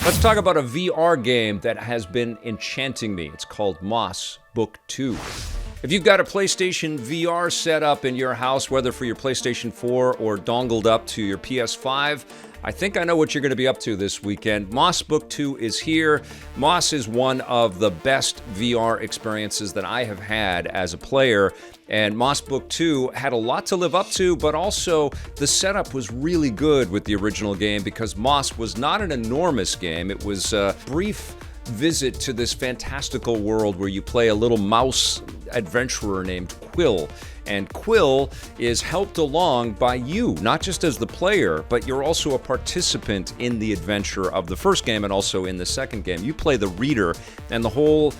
Let's talk about a VR game that has been enchanting me. It's called Moss Book 2. If you've got a PlayStation VR set up in your house, whether for your PlayStation 4 or dongled up to your PS5, I think I know what you're going to be up to this weekend. Moss Book 2 is here. Moss is one of the best VR experiences that I have had as a player. And Moss Book 2 had a lot to live up to, but also the setup was really good with the original game because Moss was not an enormous game. It was a brief visit to this fantastical world where you play a little mouse adventurer named Quill. And Quill is helped along by you, not just as the player, but you're also a participant in the adventure of the first game and also in the second game. You play the reader, and the whole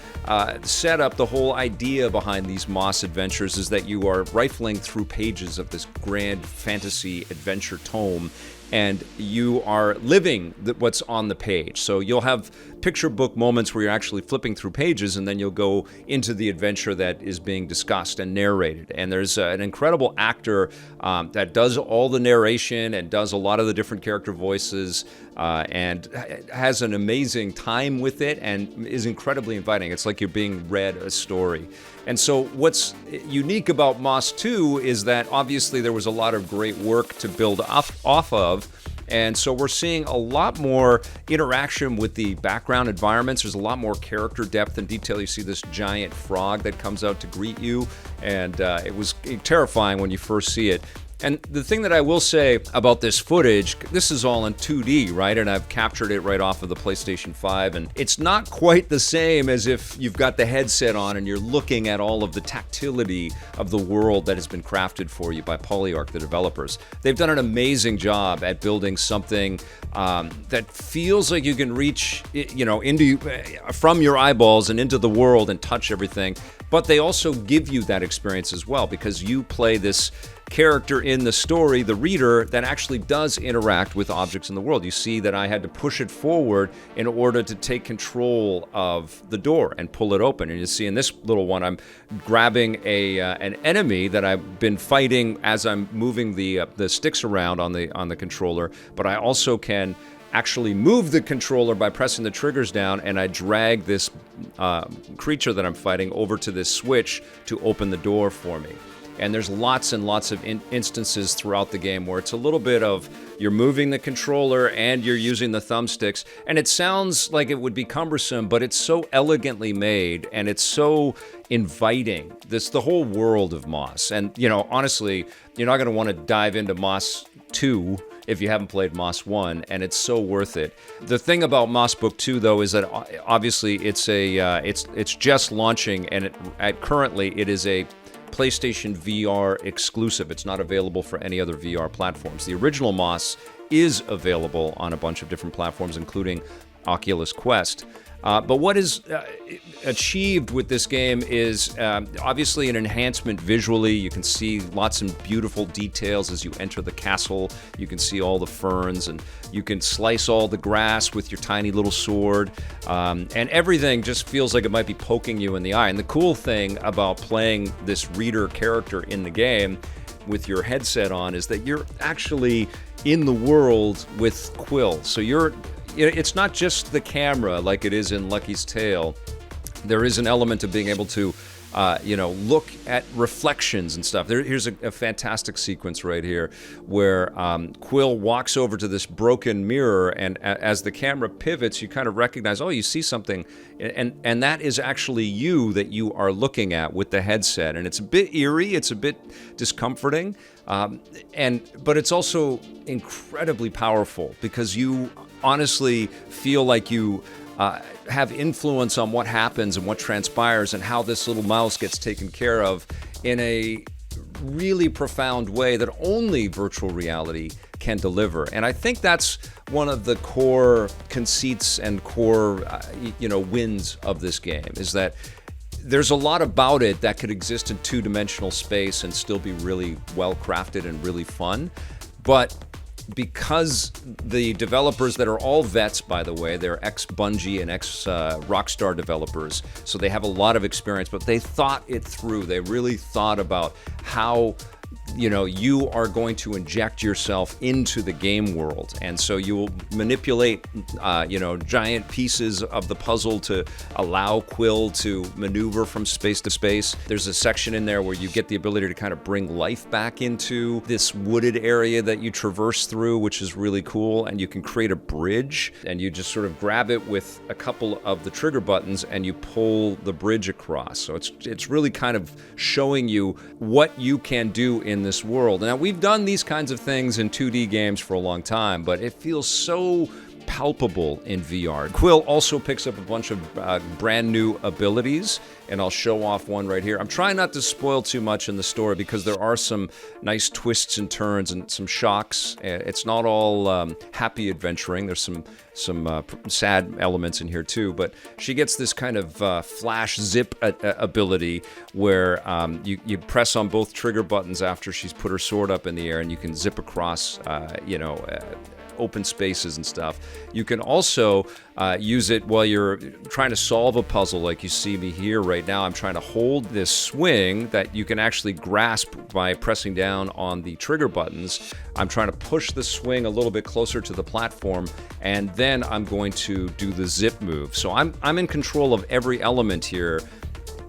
setup, the whole idea behind these Moss adventures is that you are rifling through pages of this grand fantasy adventure tome, and you are living what's on the page. So you'll have picture book moments where you're actually flipping through pages, and then you'll go into the adventure that is being discussed and narrated. And there's an incredible actor that does all the narration and does a lot of the different character voices and has an amazing time with it and is incredibly inviting. It's like you're being read a story. And so what's unique about Moss 2 is that obviously there was a lot of great work to build off of. And so we're seeing a lot more interaction with the background environments. There's a lot more character depth and detail. You see this giant frog that comes out to greet you, and it was terrifying when you first see it. And the thing that I will say about this footage, this is all in 2D, right? And I've captured it right off of the PlayStation 5, and it's not quite the same as if you've got the headset on and you're looking at all of the tactility of the world that has been crafted for you by Polyarc, the developers. They've done an amazing job at building something that feels like you can reach, into from your eyeballs and into the world and touch everything. But they also give you that experience as well because you play this character in the story, the reader, that actually does interact with objects in the world. You see that I had to push it forward in order to take control of the door and pull it open. And you see in this little one, I'm grabbing an enemy that I've been fighting as I'm moving the sticks around on the controller, but I also can actually move the controller by pressing the triggers down, and I drag this creature that I'm fighting over to this switch to open the door for me. And there's lots and lots of instances throughout the game where it's a little bit of you're moving the controller and you're using the thumbsticks. And it sounds like it would be cumbersome, but it's so elegantly made and it's so inviting. The whole world of Moss. And, honestly, you're not going to want to dive into Moss 2 if you haven't played Moss 1, and it's so worth it. The thing about Moss Book 2, though, is that obviously it's just launching, and currently it is a PlayStation VR exclusive. It's not available for any other VR platforms. The original Moss is available on a bunch of different platforms, including Oculus Quest. But what is achieved with this game is obviously an enhancement visually. You can see lots of beautiful details as you enter the castle. You can see all the ferns, and you can slice all the grass with your tiny little sword. And everything just feels like it might be poking you in the eye. And the cool thing about playing this reader character in the game with your headset on is that you're actually in the world with Quill. So it's not just the camera like it is in Lucky's Tale. There is an element of being able to, look at reflections and stuff. Here's a fantastic sequence right here where Quill walks over to this broken mirror, and as the camera pivots, you kind of recognize, you see something, and that is actually you that you are looking at with the headset. And it's a bit eerie, it's a bit discomforting, but it's also incredibly powerful because you honestly feel like you have influence on what happens and what transpires and how this little mouse gets taken care of in a really profound way that only virtual reality can deliver. And I think that's one of the core conceits and core, wins of this game, is that there's a lot about it that could exist in two-dimensional space and still be really well-crafted and really fun. But because the developers that are all vets, by the way, they're ex-Bungie and ex-Rockstar developers, so they have a lot of experience, but they thought it through. They really thought about how you are going to inject yourself into the game world. And so you will manipulate, giant pieces of the puzzle to allow Quill to maneuver from space to space. There's a section in there where you get the ability to kind of bring life back into this wooded area that you traverse through, which is really cool. And you can create a bridge, and you just sort of grab it with a couple of the trigger buttons and you pull the bridge across. So it's really kind of showing you what you can do in this world. Now, we've done these kinds of things in 2D games for a long time, but it feels so palpable in VR. Quill also picks up a bunch of brand new abilities, and I'll show off one right here. I'm trying not to spoil too much in the story because there are some nice twists and turns and some shocks. It's not all happy adventuring. There's some sad elements in here too, but she gets this kind of flash zip ability where you press on both trigger buttons after she's put her sword up in the air, and you can zip across, open spaces and stuff. You can also use it while you're trying to solve a puzzle, like you see me here right now. I'm trying to hold this swing that you can actually grasp by pressing down on the trigger buttons. I'm trying to push the swing a little bit closer to the platform, and then I'm going to do the zip move. So I'm in control of every element here,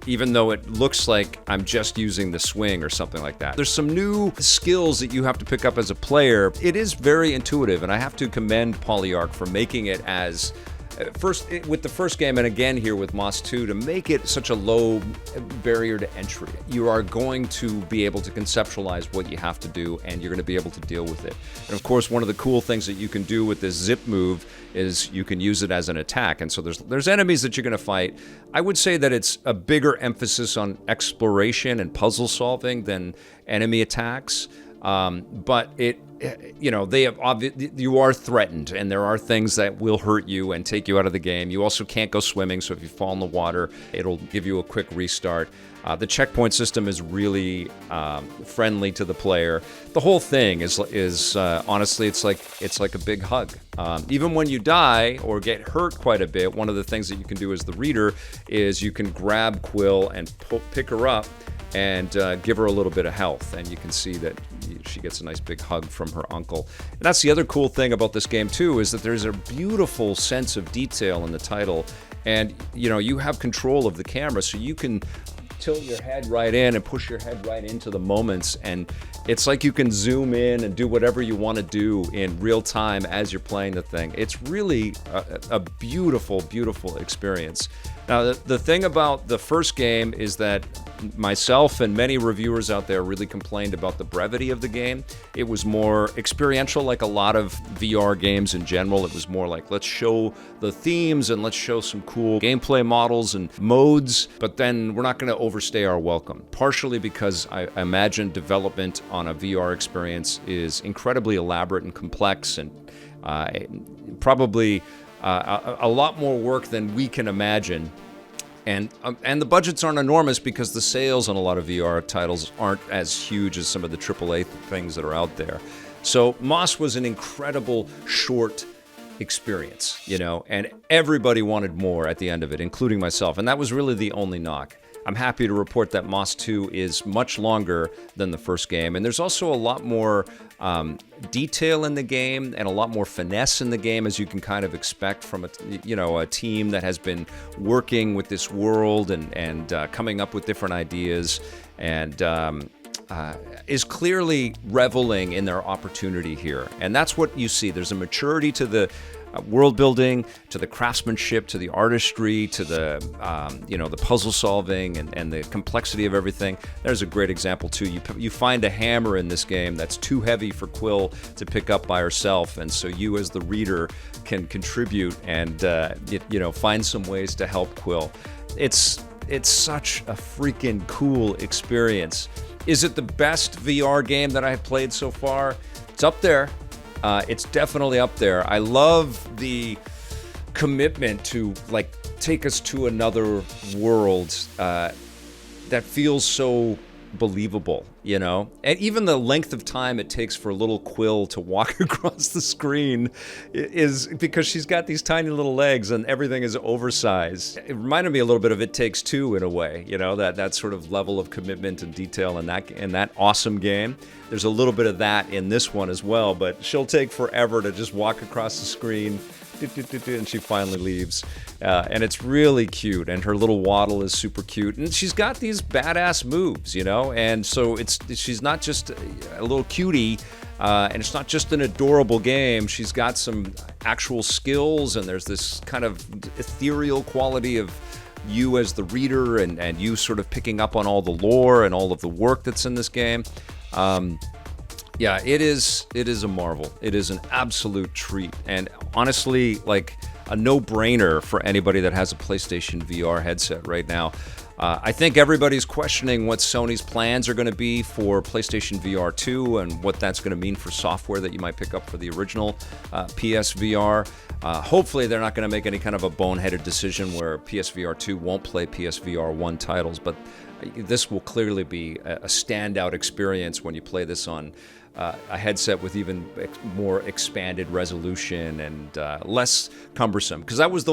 even though it looks like I'm just using the swing or something like that. There's some new skills that you have to pick up as a player. It is very intuitive, and I have to commend Polyarc for making it as with the first game, and again here with Moss 2, to make it such a low barrier to entry. You are going to be able to conceptualize what you have to do, and you're going to be able to deal with it. And of course, one of the cool things that you can do with this zip move is you can use it as an attack. And so there's enemies that you're going to fight. I would say that it's a bigger emphasis on exploration and puzzle solving than enemy attacks. But they have you are threatened, and there are things that will hurt you and take you out of the game. You also can't go swimming, so if you fall in the water, it'll give you a quick restart. The checkpoint system is really friendly to the player. The whole thing is honestly, it's like a big hug. Even when you die or get hurt quite a bit, one of the things that you can do as the reader is you can grab Quill and pick her up and give her a little bit of health, and you can see that she gets a nice big hug from her uncle. And that's the other cool thing about this game too, is that there's a beautiful sense of detail in the title, and you have control of the camera, so you can tilt your head right in and push your head right into the moments, and it's like you can zoom in and do whatever you want to do in real time as you're playing the thing. It's really a beautiful, beautiful experience. Now, the thing about the first game is that myself and many reviewers out there really complained about the brevity of the game. It was more experiential, like a lot of VR games in general. It was more like, let's show the themes and let's show some cool gameplay models and modes, but then we're not going to overstay our welcome. Partially because I imagine development on a VR experience is incredibly elaborate and complex, and probably a lot more work than we can imagine. And the budgets aren't enormous because the sales on a lot of VR titles aren't as huge as some of the AAA things that are out there. So Moss was an incredible short experience, and everybody wanted more at the end of it, including myself. And that was really the only knock. I'm happy to report that Moss 2 is much longer than the first game, and there's also a lot more detail in the game and a lot more finesse in the game, as you can kind of expect from a team that has been working with this world and coming up with different ideas, and is clearly reveling in their opportunity here. And that's what you see. There's a maturity to the world building, to the craftsmanship, to the artistry, to the the puzzle solving and the complexity of everything. There's a great example too. You find a hammer in this game that's too heavy for Quill to pick up by herself, and so you as the reader can contribute and find some ways to help Quill. It's such a freaking cool experience. Is it the best VR game that I've played so far? It's up there. It's definitely up there. I love the commitment to take us to another world that feels so believable, you know? And even the length of time it takes for little Quill to walk across the screen is because she's got these tiny little legs and everything is oversized. It reminded me a little bit of It Takes Two in a way, you know, that sort of level of commitment and detail in that awesome game. There's a little bit of that in this one as well, but she'll take forever to just walk across the screen, and she finally leaves. And it's really cute, and her little waddle is super cute, and she's got these badass moves, you know, and so she's not just a little cutie, and it's not just an adorable game. She's got some actual skills, and there's this kind of ethereal quality of you as the reader, and you sort of picking up on all the lore and all of the work that's in this game. Yeah, it is a marvel. It is an absolute treat, and honestly, like a no-brainer for anybody that has a PlayStation VR headset right now. I think everybody's questioning what Sony's plans are going to be for PlayStation VR 2 and what that's going to mean for software that you might pick up for the original PSVR. Hopefully they're not going to make any kind of a boneheaded decision where PSVR 2 won't play PSVR 1 titles, but this will clearly be a standout experience when you play this on a headset with even more expanded resolution and less cumbersome. Because that was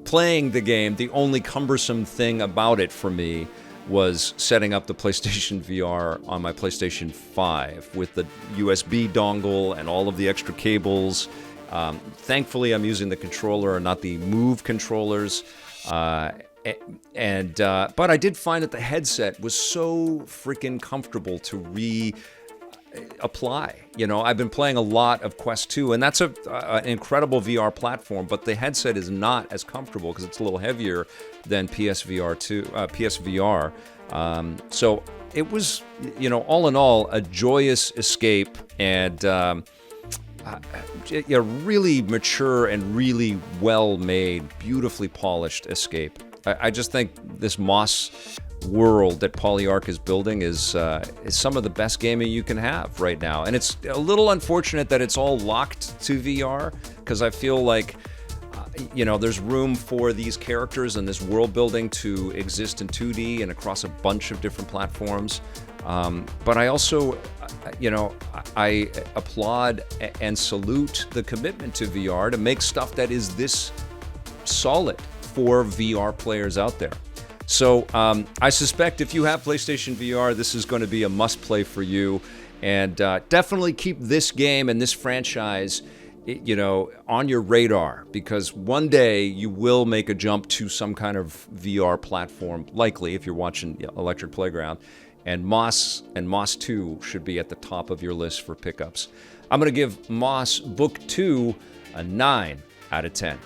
playing the game, the only cumbersome thing about it for me was setting up the PlayStation VR on my PlayStation 5 with the USB dongle and all of the extra cables. Thankfully, I'm using the controller and not the Move controllers. But I did find that the headset was so freaking comfortable to apply. You know, I've been playing a lot of Quest 2, and that's an incredible VR platform, but the headset is not as comfortable because it's a little heavier than PSVR 2, PSVR. So it was, you know, all in all, a joyous escape, and a really mature and really well-made, beautifully polished escape. I just think this Moss world that Polyarc is building is some of the best gaming you can have right now. And it's a little unfortunate that it's all locked to VR, because I feel like there's room for these characters and this world building to exist in 2D and across a bunch of different platforms. But I also, I applaud and salute the commitment to VR to make stuff that is this solid for VR players out there. So I suspect if you have PlayStation VR, this is going to be a must-play for you. And definitely keep this game and this franchise, on your radar, because one day you will make a jump to some kind of VR platform, likely if you're watching Electric Playground. And Moss 2 should be at the top of your list for pickups. I'm going to give Moss Book 2 a 9 out of 10.